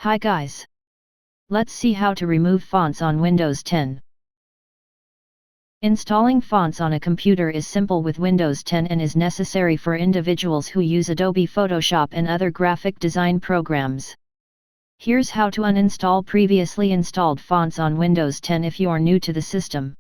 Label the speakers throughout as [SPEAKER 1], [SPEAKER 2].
[SPEAKER 1] Hi guys! Let's see how to remove fonts on Windows 10. Installing fonts on a computer is simple with Windows 10 and is necessary for individuals who use Adobe Photoshop and other graphic design programs. Here's how to uninstall previously installed fonts on Windows 10 if you are new to the system.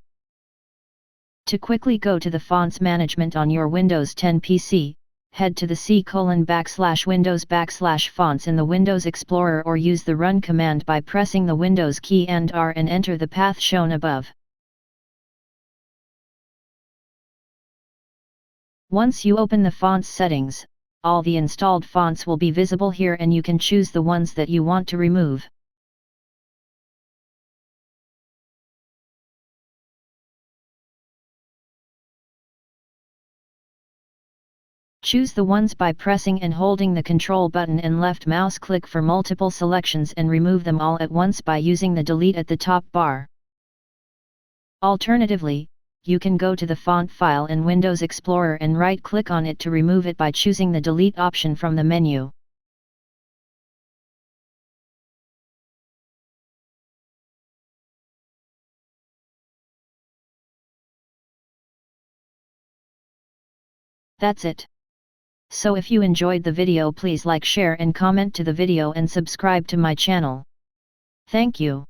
[SPEAKER 1] To quickly go to the fonts management on your Windows 10 PC, head to the C:\Windows\fonts in the Windows Explorer or use the Run command by pressing the Windows key and R and enter the path shown above. Once you open the fonts settings, all the installed fonts will be visible here and you can choose the ones that you want to remove. Choose the ones by pressing and holding the Control button and left mouse click for multiple selections and remove them all at once by using the Delete at the top bar. Alternatively, you can go to the font file in Windows Explorer and right-click on it to remove it by choosing the Delete option from the menu. That's it. So if you enjoyed the video, please like, share and comment to the video and subscribe to my channel. Thank you.